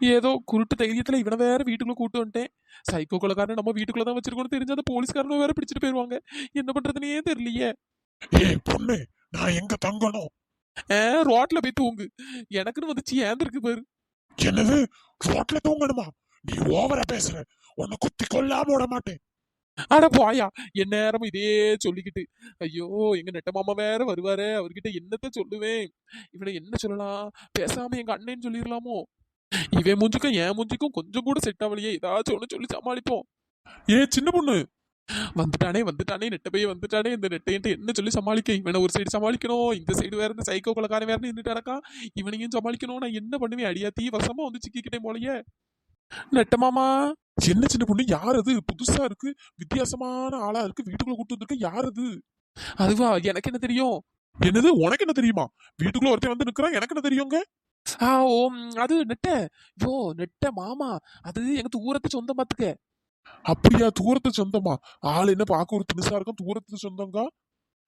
ஏதோ குருட்டு தைரியத்துல இவனை வேற வீட்டுக்குள்ள கூட்டு வந்துட்டேன். சைக்கோ கொலைக்காரன் நம்ம வீட்டுக்குள்ள தான் வச்சிருக்கோம்னு தெரிஞ்ச அந்த போலீஸ்காரனும் வேற பிடிச்சிட்டு போயிருவாங்க. என்ன பண்றதுன்னே தெரியலையே. ஏய் பொண்ணு, நான் எங்க தங்கணும்? ரோட்ல போய் தூங்கு. எனக்குன்னு வந்துச்சு ஏந்திருக்கு பாரு. என்னது? ரோட்ல தூங்கணுமா? நீ ஓவரா பேசுற. உன்னை குத்தி கொல்லாம விட மாட்டேன். அட போயா, என் நேரமும் இதே சொல்லிக்கிட்டு. ஐயோ, எங்க நெட்ட மாமா வேற வருவாரு, அவர்கிட்ட என்னத்த சொல்லுவேன். இவனை என்ன சொல்லலாம்? பேசாம எங்க அண்ணன் சொல்லிடலாமோ? இவன் மூஞ்சுக்கும் என் மூஞ்சுக்கும் கொஞ்சம் கூட செட் ஆகலையே. ஏதாச்சும் ஒண்ணு சொல்லி சமாளிப்போம். ஏ சின்ன பொண்ணு, வந்துட்டானே வந்துட்டானே, நெட்ட பைய வந்துட்டானே. இந்த நெட்டையன்ட்டு என்ன சொல்லி சமாளிக்க? இவனை ஒரு சைடு சமாளிக்கணும், இந்த சைடு வேற இந்த சைக்கோ கொலக்காரன் வேற நின்றுட்டு இருக்கான். இவனையும் சமாளிக்கணும். நான் என்ன பண்ணுவேன்? அடியாத்தி வசமா வந்து சிக்கிக்கிட்டேன் போலயே. நெட்ட மாமா. என்ன சின்ன பொண்ணு? யார் அது? புதுசா இருக்கு, வித்தியாசமான ஆளா இருக்கு. வீட்டுக்குள்ள கூட்டு வந்திருக்க. யார் அது? அதுவா? எனக்கு என்ன தெரியும்? என்னது? உனக்கு என்ன தெரியுமா? வீட்டுக்குள்ள ஒருத்தன் வந்து நிக்கிறான், எனக்கு என்ன தெரியுங்க? ஓ, அது நெட்ட. யோ, நெட்ட மாமா. அது எங்க தூரத்து சொந்தம் பாத்துக்க. அப்படியா? தூரத்து சொந்தமா? ஆள் என்ன பார்க்க ஒரு தினுசா இருக்கும், தூரத்து சொந்தங்க?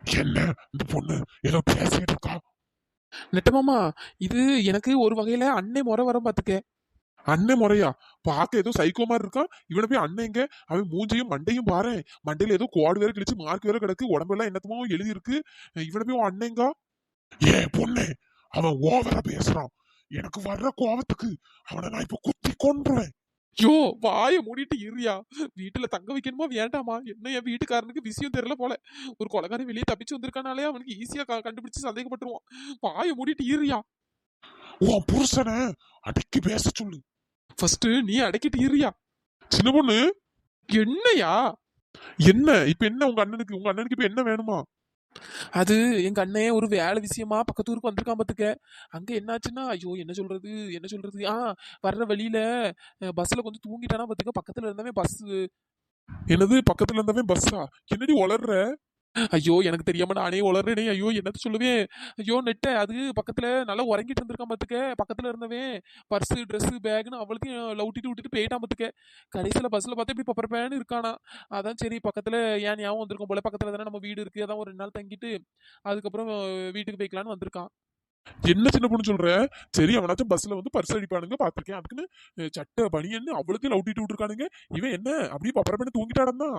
என்ன இந்த பொண்ணு ஏதோ பேசிட்டு இருக்கா? நெட்ட மாமா, இது எனக்கு ஒரு வகையில அன்னை முறை வரும் பாத்துக்க. அண்ணன் முறையா? பார்க்க ஏதோ சைக்கோ மாதிரி இருக்கான். இவனை போய் அண்ணங்க. அவன் மூஞ்சையும் மண்டையும் பாரு. மண்டையில ஏதோ கோடு வேற கிழிச்சு மார்க் வேற கிடக்கு. உடம்பெல்லாம் என்னத்தமோ எழுதி இருக்கு. இவனை போய் அண்ணங்க. ஏ பொண்ணு, அவன் ஓவரா பேசுறான். எனக்கு வர்ற கோவத்துக்கு அவனை நான் இப்ப குத்தி கொன்றுவேன். யோ, வாய மூடிட்டு இருயா. வீட்டுல தங்க வைக்கணுமா வேண்டாமா? என்ன என் வீட்டுக்காரனுக்கு விஷயம் தெரியல போல. ஒரு கொலகாரன் வெளியே தப்பிச்சு வந்திருக்கானாலே அவனுக்கு ஈஸியா கண்டுபிடிச்சு சந்தேகப்பட்டுருவான். வாய மூடிட்டு இருயா. உன் புருஷனை அடக்கி பேச சொல்லு. ஃபர்ஸ்ட் நீ அடக்கிட்டு இருயா. சின்ன பொண்ணு, என்னையா? என்ன இப்ப? என்ன உங்க அண்ணனுக்கு இப்ப என்ன வேணுமா? அது எங்க அண்ணன் ஒரு வேலை விஷயமா பக்கத்து ஊருக்கு வந்திருக்கான் பாத்துக்க. அங்க என்னாச்சுன்னா, ஐயோ என்ன சொல்றது என்ன சொல்றது. வர்ற வழியில பஸ்ல கொஞ்சம் தூங்கிட்டானா பாத்துக்க. பக்கத்துல இருந்தவன் பஸ். என்னது? பக்கத்துல இருந்தவன் பஸ்ஸா? என்னடி வளர்ற? ஐயோ, எனக்கு தெரியாம நானே உளறேனே. ஐயோ, என்னத்த சொல்லுவேன். ஐயோ நெட்ட, அது பக்கத்துல நல்லா உறங்கிட்டு இருந்திருக்கான் பாத்துக்க. பக்கத்துல இருந்தவன் பர்ஸ் ட்ரெஸ் பேக்னு அவளுக்கும் லவுட்டிட்டு விட்டுட்டு போயிட்டான் பாத்துக்க. கடைசியில பஸ்ல பார்த்தா இப்படி பப்பரப்பேன்னு இருக்கானா. அதான் சரி, பக்கத்துல ஏன் ஞாபகம் வந்திருக்கும் போல. பக்கத்துல தானே நம்ம வீடு இருக்கு, அதான் ஒரு 2 நாள் தங்கிட்டு அதுக்கப்புறம் வீட்டுக்கு போய்க்கலான்னு வந்திருக்கான். என்ன சின்ன பொண்ணு சொல்ற? சரி, அவனாச்சும் பஸ்ல வந்து பர்ஸ் அடிப்பானுங்க பாத்திருக்கேன். அதுக்குன்னு சட்டை பனியன்னு அவளுக்கு லவுட்டிட்டு விட்டுருக்கானுங்க. இவன் என்ன அப்படியே பப்பரப்பேன்னு தூங்கிட்டாடா?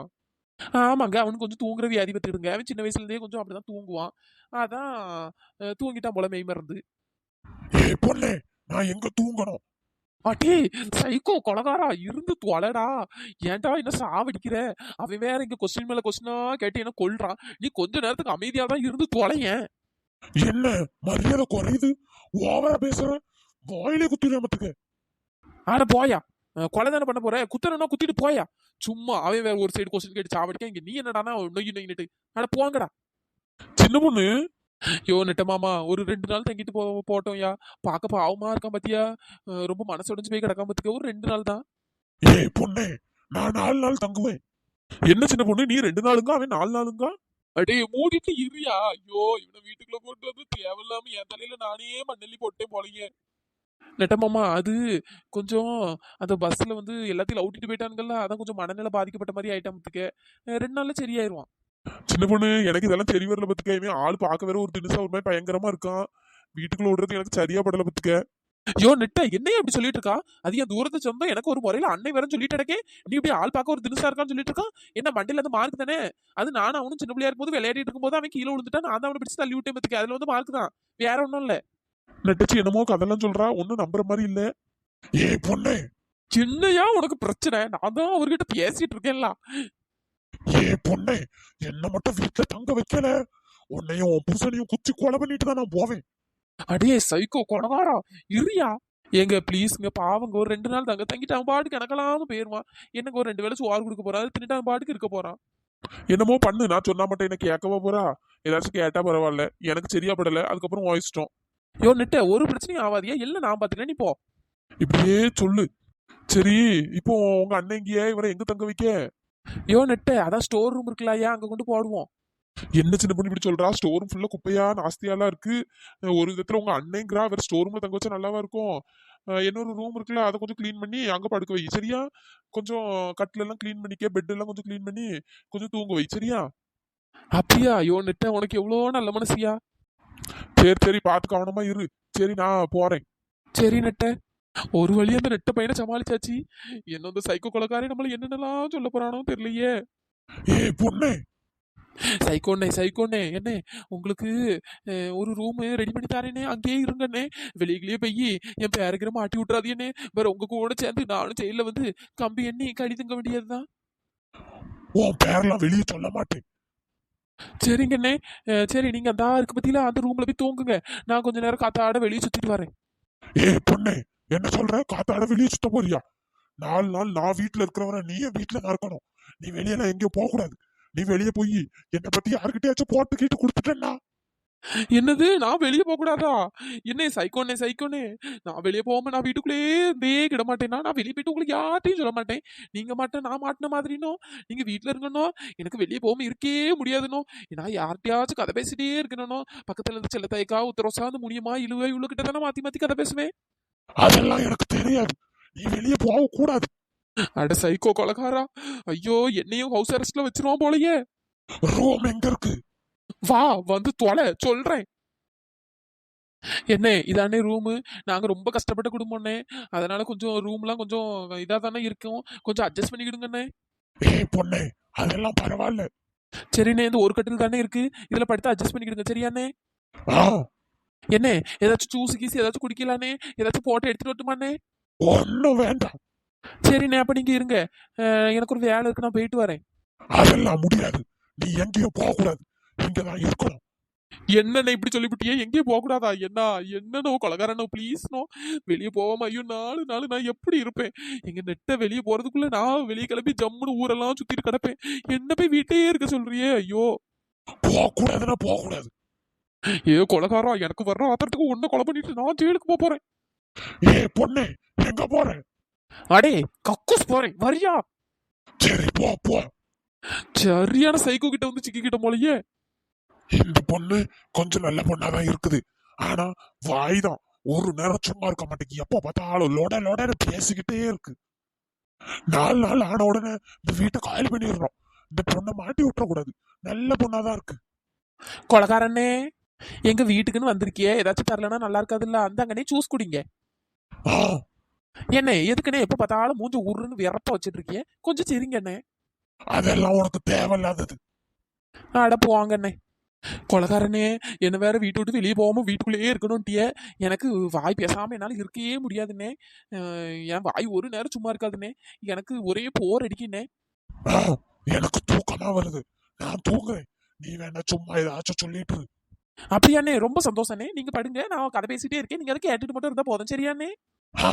ஆமாங்க, அவனுக்கு கொஞ்சம் தூங்குற வியாதி பத்துக்கிடுங்க. அவன் சின்ன வயசுல இருந்தே கொஞ்சம் அப்படிதான் தூங்குவான். அதான் தூங்கிட்டான் போல மெய் மறந்து. ஏ பொண்ணே, நான் எங்க தூங்கணும்? அடே, சைக்கோ கொலகாரா, இருந்து தொலைடா. ஏன்டா என்ன சாவடிக்கிற? அவன் வேற இங்க கொஸ்டின் மேல கொஸ்டினா கேட்டு என்ன கொல்றான். நீ கொஞ்ச நேரத்துக்கு அமைதியா தான் இருந்து தொலையேன். என்ன மரியாதை குறையுது? ஓவரா பேசுற. வாயிலே குத்திடாமத்துக்கு. ஆட போயா. கொலை தானே பண்ண போற? குத்தனா குத்திட்டு போயா. சும்மா அவன் வேற ஒரு சைடு கொஸ்டின் கேட்டு சாவடிக்க, இங்க நீ என்னடானா நொய்யு நொய்யிட்டு. ஆட போங்கடா. சின்ன பொண்ணு, யோ நெட்ட மாமா, ஒரு 2 நாள் தங்கிட்டு போட்டோம்யா. பார்க்க பாவமா இருக்கான் பாத்தியா. ரொம்ப மனசு உடைஞ்சு போய் கிடக்காம பாத்துக்க. ஒரு 2 நாள் தான். ஏ பொண்ணே, நான் 4 நாள் தங்குவேன். என்ன சின்ன பொண்ணு, நீ 2 நாளுங்க, அவன் 4 நாளுங்க? அடே மூடிட்டு இருயா. ஐயோ, இவனை வீட்டுக்குள்ள போட்டு வந்து தேவையில்லாம என் தலையில நானே மண்ணெல்லி போட்டேன் போலயே. நெட்டமாமா, அது கொஞ்சம் அந்த பஸ்ல வந்து எல்லாத்தையும் அவுட்டிட்டு போயிட்டானுங்கல்ல, அதான் கொஞ்சம் மனநிலை பாதிக்கப்பட்ட மாதிரி ஆயிட்டாமத்துக்கு. 2 நாள்ல சரியாயிருவான். சின்ன பொண்ணு, எனக்கு இதெல்லாம் சரி வரல பத்துக்க. இவன் ஆள் பார்க்க வேற ஒரு தினுசா ஒரு மாதிரி பயங்கரமா இருக்கான். வீட்டுக்குள்ள விடுறது எனக்கு சரியா படல பத்துக்க. ஐயோ நெட்ட, என்னைய அப்படி சொல்லிட்டு இருக்கா? அது என் தூரத்து சொந்தம். எனக்கு ஒரு முறையில அன்னை வேற சொல்லிட்டு இருக்கே. நீ இப்படி ஆள் பார்க்க ஒரு தினுசா இருக்கான்னு சொல்லிட்டு இருக்கான். என்ன மண்டையில இருந்து மார்க் தானே. அது நானும் அவனும் சின்ன பிள்ளையா இருக்கும்போது விளையாடிட்டு இருக்கும்போது அவன் கீழே விழுந்துட்டான். நான் தான் அவனை பிடிச்சு தள்ளி விட்டேன் பத்துக்க. அதுல வந்து மார்க் தான், வேற ஒன்றும் இல்ல. நெட்டச்சி என்னமோ கதெல்லாம் சொல்றா, ஒன்னும் நம்புற மாதிரி இல்ல. ஏ பொண்ணே, சின்னையா உனக்கு பிரச்சனை? நான் தான் அவர்கிட்ட பேசிட்டு இருக்கேன்ல. ஏ பொண்ணே, என்ன மட்டும் வீட்டுல தங்க வைக்கல, உன்னையும் உன் புருஷனையும் குச்சி கொலை பண்ணிட்டு தான் நான் போவேன். அடே சைக்கோ கொலகாரா, இருயா. ஏங்க ப்ளீஸ்ங்க, பாவங்க, ஒரு 2 நாள் தாங்க தங்கிட்டு அவன் பாட்டுக்கு எனக்கெல்லாம் போயிருவான். எனக்கு ஒரு 2 வேளை சோறு கொடுக்க போறான், அது தின்னுட்டு அவன் பாட்டுக்கு இருக்க போறான். என்னமோ பண்ணு, நான் சொன்னா மட்டும் என்ன கேட்கவா போறா? ஏதாச்சும் கேட்டா பரவாயில்ல, எனக்கு சரியா படல, அதுக்கப்புறம் உன் இஷ்டம். யோ நெட்ட, ஒரு பிரச்சனையும் ஆகாதியா. எல்லாம் நான் பாத்துக்கிறேன், நீ போ. இப்படியே சொல்லு. சரி, இப்போ உங்க அண்ணன் இங்கேயே இவரை எங்க தங்க வைக்க? யோ நெட்ட, அதான் ஸ்டோர் ரூம் இருக்குல்லையா, அங்க கொண்டு போடுவோம். என்ன சின்ன பொண்ணு இப்படி சொல்றா? ஸ்டோர் ரூம் ஃபுல்லா குப்பையா நாஸ்தியாலாம் இருக்கு. ஒரு விதத்துல உங்க அண்ணங்கிறா, வேற ஸ்டோர் ரூம்ல தங்க வச்சா நல்லாவா இருக்கும்? இன்னொரு ரூம் இருக்குல்ல, அதை கொஞ்சம் க்ளீன் பண்ணி அங்க படுக்க வை, சரியா? கொஞ்சம் கட்டில எல்லாம் க்ளீன் பண்ணிக்க, பெட் எல்லாம் கொஞ்சம் க்ளீன் பண்ணி கொஞ்சம் தூங்க வை, சரியா? அப்படியா? யோ நெட்ட, உனக்கு எவ்வளோ நல்ல மனசியா. சரி சரி, பார்த்து கவனமா இரு. சரி, நான் போறேன். சரி நெட்ட. ஒரு வழி அந்த நெட்ட பையனை சமாளிச்சாச்சு. என்ன இந்த சைக்கோ கொலைக்காரன் நம்மள என்னென்னலாம் சொல்ல போறானோ தெரியலையே. ஏய் பொண்ணே, சைக்கோண்ணே என்ன உங்களுக்கு ஒரு ரூம் ரெடி பண்ணி தரேனே, அங்கேயே இருங்கண்ணே. வெளியிலேயே போய் என் பேரகிற மாட்டி விட்டுறாதீண்ணே. வேற உங்க கூட சேர்ந்து நானும் ஜெயில வந்து கம்பி எண்ணி கடிதுங்க வேண்டியதுதான். உன் பேரெல்லாம் வெளியே சொல்ல மாட்டேன். சரிங்கண்ணே. சரி, நீங்க அந்த இருக்கு பத்தியில அந்த ரூம்ல போய் தூங்குங்க. நான் கொஞ்ச நேரம் காத்தாட வெளியே சுத்திட்டு வரேன். ஏய் பொண்ணே, என்ன சொல்ற? காத்தாட வெளியே சுத்த போறியா? 4 நாள் நான் வீட்டுல இருக்கிறவன நீ வீட்டுல தான் இருக்கணும். நீ வெளியெல்லாம் எங்கேயும் போக கூடாது. நீ வெளியே போய் என்னை பத்தி யாருக்கிட்டயாச்சும் போட்டு கேட்டு கொடுத்துட்டேன்னா? என்னது, நான் வெளியே போக கூடாதா? என்ன சைக்கோண்ணே, நான் வெளியே போகாம நான் வீட்டுக்குள்ளேயே இருந்தே கிட மாட்டேன்னா, நான் வெளியே போயிட்டு உங்களுக்கு யார்ட்டையும் சொல்ல மாட்டேன். நீங்க மாட்டேன் நான் மாட்டின மாதிரினோ, நீங்க வீட்டுல இருக்கணும். எனக்கு வெளியே போகாம இருக்கே முடியாதுனோ. நான் யார்கிட்டயாச்சும் கதை பேசிட்டே இருக்கணும். பக்கத்துல இருந்து செல்ல தாய்க்கா உத்தரவசா அந்த முடியுமா இழுவ இவ்வளவு கிட்ட தானே மாத்தி மாத்தி கதை பேசுவேன். அதெல்லாம் எனக்கு தெரியாது. நீ வெளியே போக கூடாது. அட சைக்கோ கொலகாரா, ஐயோ என்னையும் ஹவுஸ் அரெஸ்ட்ல வச்சிருவான் போலயே. ரூம் எங்க இருக்கு? வா வந்து தொலை சொல்றேன். என்ன இதானே ரூமு. நாங்க ரொம்ப கஷ்டப்பட்ட குடும்பம்னே, அதனால கொஞ்சம் ரூம்லாம் கொஞ்சம் இதா தானே இருக்கும். கொஞ்சம் அட்ஜஸ்ட் பண்ணிக்கிடுங்கண்ணே. ஏய் பொண்ணே, அதெல்லாம் பரவாயில்ல. சரிண்ணே, இந்த ஒரு கட்டில் தானே இருக்கு, இதுல படுத்து அட்ஜஸ்ட் பண்ணிக்கிடுங்க சரியாண்ணே. ஆ, என்ன ஏதாச்சும் ஜூஸ் கீஸ் ஏதாச்சும் குடிக்கலானே, ஏதாச்சும் போட்டு எடுத்துட்டு வரட்டுமாண்ணே? ஒன்னும் வேண்டாம். சரிண்ணே, அப்ப நீங்க இருங்க. எனக்கு ஒரு வேலை இருக்கு, நான் போயிட்டு வரேன். அதெல்லாம் முடியாது. நீ எங்கேயும் போக கூடாது. இங்கதான் இருக்கணும். என்னண்ணே இப்படி சொல்லிவிட்டியே, எங்கேயும் போக கூடாதா? என்னன்னோ கொலகாரனோ ப்ளீஸ்னோ. வெளியே போவாம ஐயோ 4 நாள் நான் எப்படி இருப்பேன்? எங்க நெட்ட வெளியே போறதுக்குள்ள நான் வெளியே கிளம்பி ஜம்முன்னு ஊரெல்லாம் சுத்திட்டு கிடப்பேன். என்ன போய் வீட்டையே இருக்க சொல்றியே? ஐயோ போக கூடாதுன்னா போக கூடாது. ஏ கொலகாரா, எனக்கு வர்ற ஆத்திரத்துக்கு ஒன்ன கொலை பண்ணிட்டு நான் ஜெயிலுக்கு போறேன். ஏய் பொண்ணே, எங்க போற? அடே கக்கூஸ் போறேன், வரியா? சரி போ போ. சரியான சைக்கோ கிட்ட வந்து சிக்கிக்கிட்ட போலயே. இந்த பொண்ணு கொஞ்சம் நல்ல பொண்ணாதான் இருக்குது. ஆனா வாய்தான். ஒரு நேரம் சும்மா இருக்க மாட்டேங்கி. எப்ப பார்த்தாலும் லொட லொடன்னு பேசிக்கிட்டே இருக்கு. 4 நாள் ஆன உடனே இந்த வீட்டை காலி பண்ணிடுறோம். இந்த பொண்ணை மாட்டி விட்டுற கூடாது. நல்ல பொண்ணாதான் இருக்கு. கொலகாரனே, எங்க வீட்டுக்குன்னு வந்திருக்கியே, ஏதாச்சும் தரலன்னா நல்லா இருக்காதுல்ல. அந்த அங்கனே ஜூஸ் குடிங்க. ஆ, என்ன எதுக்குண்ணே எப்ப பார்த்தாலும் மூஞ்சி உருன்னு விரப்ப வச்சிட்டு இருக்கியே, கொஞ்சம் சரிங்கண்ணே. அதெல்லாம் உனக்கு தேவையில்லாதது. அட போவாங்கண்ணே. கொலகாரனே, என்ன வேற வீட்டு விட்டு வெளியே போகாம வீட்டுக்குள்ளேயே இருக்கணும்ட்டிய. எனக்கு வாய் பேசாம என்னால இருக்கவே முடியாதுண்ணே. என் வாய் ஒரு நேரம் சும்மா இருக்காதுண்ணே. எனக்கு ஒரே போர் அடிக்குண்ணே. ஆ, எனக்கு தூக்கமா வருது. நான் தூங்குறேன். நீ வேணா சும்மா ஏதாச்சும் சொல்லிட்டு இரு. அப்படியாண்ணே, ரொம்ப சந்தோஷண்ணே. நீங்க படுங்க, நான் கதை பேசிட்டே இருக்கேன். நீங்க அதை கேட்டுட்டு மட்டும் இருந்தா போதும் சரியாண்ணே. ஆ,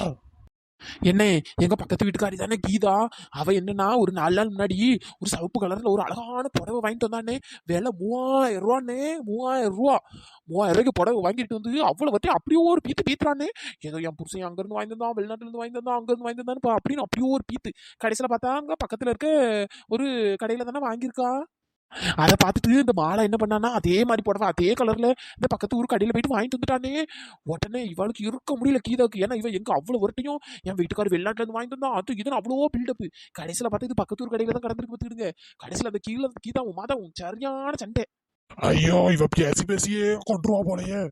என்ன எங்க பக்கத்து வீட்டுக்காரி தானே கீதா. அவ என்னன்னா ஒரு 4 நாள் முன்னாடி ஒரு சிவப்பு கலர்ல ஒரு அழகான புடவை வாங்கிட்டு வந்தானே. விலை 3000 ரூபாண்ணே. 3000 ரூபா. 3000 ரூபாய்க்கு புடவை வாங்கிட்டு வந்து அவ்வளவு வட்டி அப்படியே ஒரு பீத்து பீத்துறானே. ஏதோ என் புருஷன் அங்க இருந்து வாங்கி தந்தான், வெளிநாட்டுல இருந்து வாங்கி தந்தான், அங்க இருந்து வாங்கி தந்தான் அப்படின்னு அப்படியே ஒரு பீத்து. கடைசியில பார்த்தா அங்க பக்கத்துல இருக்க ஒரு கடையில தானே வாங்கியிருக்கா. அதை பார்த்துட்டு இந்த மாலை என்ன பண்ணானா, அதே மாதிரி புடவை அதே கலர்ல இந்த பக்கத்து ஊருக்கு கடையில போயிட்டு வாங்கிட்டு வந்துட்டானே. உடனே இவளுக்கு இருக்க முடியல கீதாக்கு. ஏன்னா இவன் எங்க அவ்வளவு வரட்டையும் என் வீட்டுக்காரர் வெளிநாட்டுல இருந்து வாங்கிட்டு வந்தான், அது இதுன்னு அவ்வளோ பில்டப். கடைசியில பார்த்தா இது பக்கத்து ஊர் கடையில தான் கடந்திருக்கு பார்த்துக்கிடுங்க. கடைசியில அந்த கீழே கீதாவும் மாதாவும் சரியான சண்டை. ஐயோ இவ பேசி பேசியே கொண்டுருவா போலயே.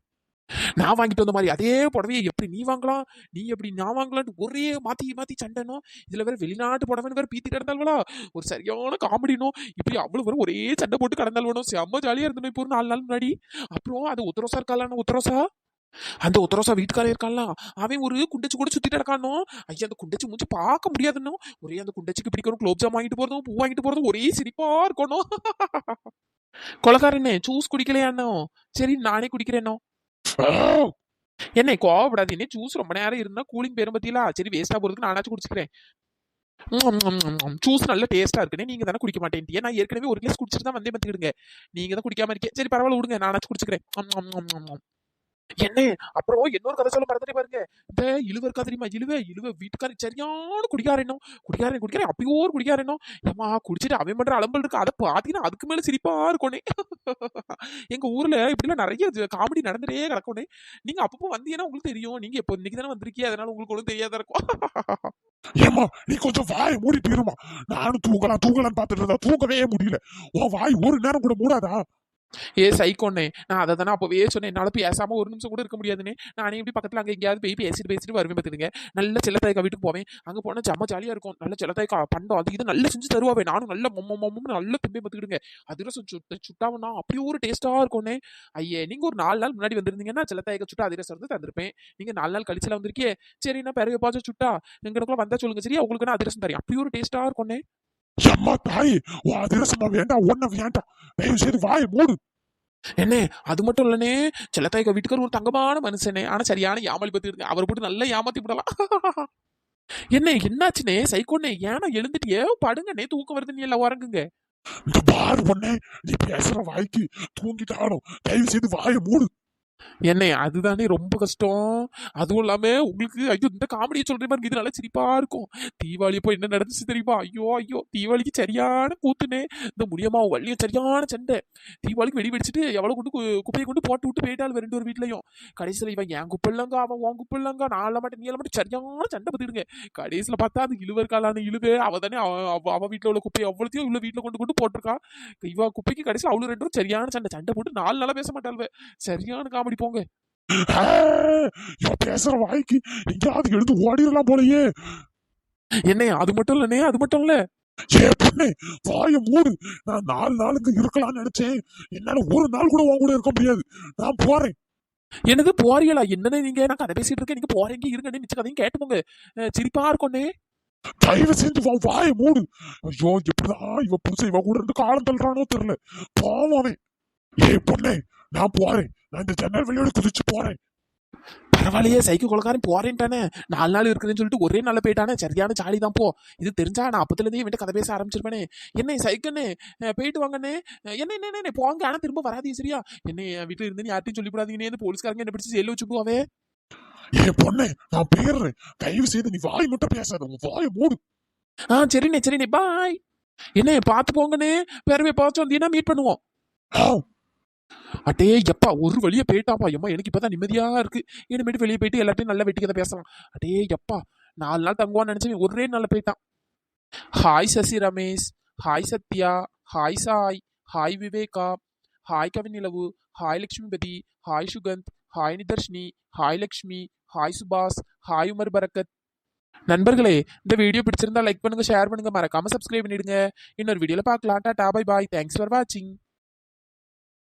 நான் வாங்கிட்டு வந்த மாதிரி அதே புடவையை எப்படி நீ வாங்கலாம், நீ எப்படி நான் வாங்கலாம்னு ஒரே மாத்தி மாத்தி சண்டைனோ. இதுல வேற வெளிநாட்டு புடவைன்னு வேற பீத்தி கிடந்தால்வளா. ஒரு சரியான காமெடினோ. இப்படி அவ்வளவு வரும் ஒரே சண்டை போட்டு கடந்தால்வனும். செம்ம ஜாலியா இருந்தோம் இப்போ ஒரு 4 நாள் முன்னாடி. அப்புறம் அது உத்தரவசா இருக்காளான உத்தரவசா. அந்த உத்தரவசா வீட்டுக்காரே இருக்கான்லாம், அவன் ஒரு குண்டச்சு கூட சுத்திட்டு இருக்கானோ. ஐயா அந்த குண்டச்சி மூஞ்சி பார்க்க முடியாதுன்னு ஒரே அந்த குண்டச்சிக்கு பிடிக்கணும் குலோப் ஜாம் வாங்கிட்டு போறதும் பூ வாங்கிட்டு போறதும் ஒரே சிரிப்பா இருக்கணும். கொலகாரனே ஜூஸ் குடிக்கலையானோ? சரி நானே குடிக்கிறேனோ. ஆ, என்ன கோவப்படாதீங்க, ஜூஸ் ரொம்ப நேரம் இருந்தா கூலிங் பேரும் பத்தியா. சரி வேஸ்டா போறதுக்கு நானாச்சும் குடிச்சுக்கிறேன். ஜூஸ் நல்ல டேஸ்டா இருக்குன்னு நீங்க தானே குடிக்க மாட்டேன்ட்டியே. நான் ஏற்கனவே ஒரு கிளாஸ் குடிச்சிட்டு தான் வந்தே பார்த்துக்கிடுங்க. நீங்க தான் குடிக்காம இருக்கேன். சரி பரவாயில்ல விடுங்க, நானாச்சும் குடிச்சுக்கிறேன். என்ன அப்புறம் இன்னொரு கதை சொல்ல மறந்துட்டே பாருங்க. இந்த இழுவ இருக்கா தெரியுமா? இழுவ வீட்டுக்காரி சரியான குடிக்காரனோ. குடிக்காரன் அப்பயோ ஒரு குடிக்காரனோ. ஏமா குடிச்சிட்டு அவன் பண்ற அலம்பல் இருக்கு, அதை பாத்தீங்கன்னா அதுக்கு மேல சிரிப்பா இருக்கோனே. எங்க ஊர்ல இப்படிலாம் நிறைய காமெடி நடந்துட்டே கிடக்கோனே. நீங்க அப்பப்போ வந்தீங்கன்னா உங்களுக்கு தெரியும். நீங்க இப்போ இன்னைக்கு தானே வந்திருக்கீங்க, அதனால உங்களுக்கு ஒன்றும் தெரியாத இருக்கும். ஏமா நீ கொஞ்சம் வாய் மூடிட்டு இருமா. நானும் தூங்கலாம் தூங்கலான்னு பார்த்துட்டு இருந்தா தூங்கவே முடியல. உன் வாய் ஒரு நேரம் கூட மூடாதா? சைக்கோண்ணே, நான் அதை தானே அப்பவே சொன்னேன். என்னால பேசாம ஒரு நிமிஷம் கூட இருக்க முடியாதுன்னு. நானே இப்படி பக்கத்துல அங்க எங்கேயாவது போய் பேசிட்டு வருவேன் பார்த்துடுங்க. நல்ல செல்லத்தாய்க்கா வீட்டுக்கு போவேன். அங்க போனா செம்ம ஜாலியா இருக்கும். நல்ல செல்லத்தாய்க்கா பண்டம் அது இது நல்லா செஞ்சு தருவாவே. நானும் நல்ல மொம்மன்னு நல்ல திம்பே பார்த்துக்கிடுங்க. அதிரசம் சுட்டாவனா அப்படியே ஒரு டேஸ்டா இருக்கும்ண்ணே. ஐயே, நீங்க ஒரு 4 நாள் முன்னாடி வந்திருந்தீங்கன்னா செல்லத்தாய்க்கா சுட்டா அதிரசம் வந்து தந்திருப்பேன். நீங்க 4 நாள் கழிச்சுல வந்திருக்கே. சரி, நான் பிறகு எப்பாச்சும் சுட்டா எங்களுக்குள்ள வந்தா சொல்லுங்க. சரியா, உங்களுக்கு நான் அதிரசம் தரேன். அப்படி ஒரு டேஸ்டா இருக்கும்ண்ணே. அம்மா தாயே, உன் அதிரசமா வேண்டாம், ஒன்ன வேண்டாம். தயவு செய்து வாயை மூடு. என்ன, அது மட்டும் இல்லனே, செல்லத்தாய்க்கா வீட்டுக்கார் ஒரு தங்கமான மனுஷனே. ஆனா சரியான ஏமாளி பத்தி அவர் போட்டு நல்லா ஏமாத்தி விடலாம். என்ன என்னாச்சுனே சைக்கோண்ணே? ஏன்னா எழுந்துட்டியே? படுங்கண்ணே, தூக்கம் வருது, நீ எல்லாம் உறங்குங்க. இந்த பாரு பொண்ணே, நீ பேசுற வாய்க்கு தூங்கிட்டாலும் தயவு செய்து வாயை மூடு. என்ன, அதுதானே ரொம்ப கஷ்டம். அதுவும் இல்லாம உங்களுக்கு ஐயோ இந்த காமெடியை சொல்ற மாதிரி இது நல்லா சிரிப்பா இருக்கும். தீபாவளி அப்போ என்ன நடந்துச்சு தெரியுமா? ஐயோ ஐயோ, தீபாவளிக்கு சரியான கூத்துனே. இந்த முடியமா வள்ளியும் சரியான சண்டை. தீபாவளிக்கு வெடி வெடிச்சிட்டு எவ்வளவு கொண்டு குப்பையை கொண்டு போட்டு விட்டு போயிட்டாள் ரெண்டு ஒரு வீட்லயும். கடைசியில இவன் என் குப்பை இல்லங்க, அவன் உன் குப்பை இல்லங்க, நான் எல்லாம் மாட்டேன், நீ எல்லாம் மாட்டேன், சரியான சண்டை பத்திடுங்க. கடைசியில பார்த்தா அது இழுவர்காலான இழுவே அவ தானே அவ வீட்டுல உள்ள குப்பையை அவ்வளோத்தையும் உள்ள வீட்டுல கொண்டு கொண்டு போட்டிருக்கா. இவ குப்பைக்கு கடைசியில் அவளு ரெண்டும் சரியான சண்டை போட்டு 4 நாளா பேச மாட்டாள். சரியான காமெடி போங்க. இவன் பேசுற வாய்க்கு எங்கேயாவது எழுந்து ஓடிடலாம் போலயே. என்ன, அது மட்டும் இல்லனே, அது மட்டும் இல்ல. ஏ பொண்ணே, வாயை மூடு. நான் 4 நாளுக்கு இருக்கலாம்னு நினைச்சேன். என்னால ஒரு நாள் கூட உன் கூட இருக்க முடியாது. நான் போறேன். என்னது போறீங்களா? என்னன்னு நீங்க? நான் கதை பேசிட்டு இருக்கேன், நீங்க போறீங்க, இருங்க, மிச்ச கதையும் கேட்டு போங்க. சிரிப்பா இருக்கும்னே. தயவு செஞ்சு வாயை மூடு. ஐயோ, எப்படிதான் இவ புதுசு இவ கூட இருந்து காலம் தள்ளுறானோ தெரியல. போவானே. ஏ பொண்ணே, நான் போறேன். நான் இந்த ஜன்னல் வெளியோட குதிச்சு போறேன். பரவாயில்லையே, சைக்கிள் கொலக்காரன் போறேன்ட்டானே. 4 நாள் இருக்குதுன்னு சொல்லிட்டு ஒரே நாள்ல போயிட்டானே. சரியான ஜாலி தான் போ. இது தெரிஞ்சா நான் அப்பத்துலேருந்தே இவன்ட்ட கதை பேச ஆரம்பிச்சிருப்பேனே. என்ன சைக்கிள்னு போயிட்டு வாங்கண்ணே. என்ன போங்க, ஆனா திரும்ப வராதீங்க சரியா? என்ன என் வீட்டுல இருந்து யார்ட்டையும் சொல்லி போடாதீங்கன்னு இந்த போலீஸ்காரங்க என்ன பிடிச்சி ஜெயில வச்சுக்குவாவே. ஏ பொண்ணே, நான் போயிடுறேன். தயவு செய்து நீ வாய் மட்டும் பேசாத, உன் வாயை மூடு. சரிண்ணே பாய். என்ன பார்த்து போங்கண்ணே. வேறவே பார்த்து வந்தீங்கன்னா மீட் பண்ணுவோம். அட்டே எப்பா ஒரு வழியா போயிட்டாப்பா. எம்மா எனக்கு இப்பதான் நிம்மதியா இருக்கு. இனிமேட்டு வெளியே போயிட்டு எல்லாத்தையும் நல்லா வெட்டி கதை பேசலாம். அட்டே எப்பா, 4 நாள் தங்குவான்னு நினைச்சேன், ஒரே நாள்ல போயிட்டான். Hi Sasi Ramesh, hi Sathya, hi Sai, hi Viveka, hi Kavinilavu, hi Lakshmipathi, hi Sukanth, hi Nitharshini, hi Lakshmi, hi Subash, hi Umar Barakath. நண்பர்களே, இந்த வீடியோ பிடிச்சிருந்தா லைக் பண்ணுங்க, ஷேர் பண்ணுங்க, மறக்காம சப்ஸ்கிரைப் பண்ணிடுங்க. இன்னொரு வீடியோல பார்க்கலாம். Tata bye bye, thanks for வாட்சிங்.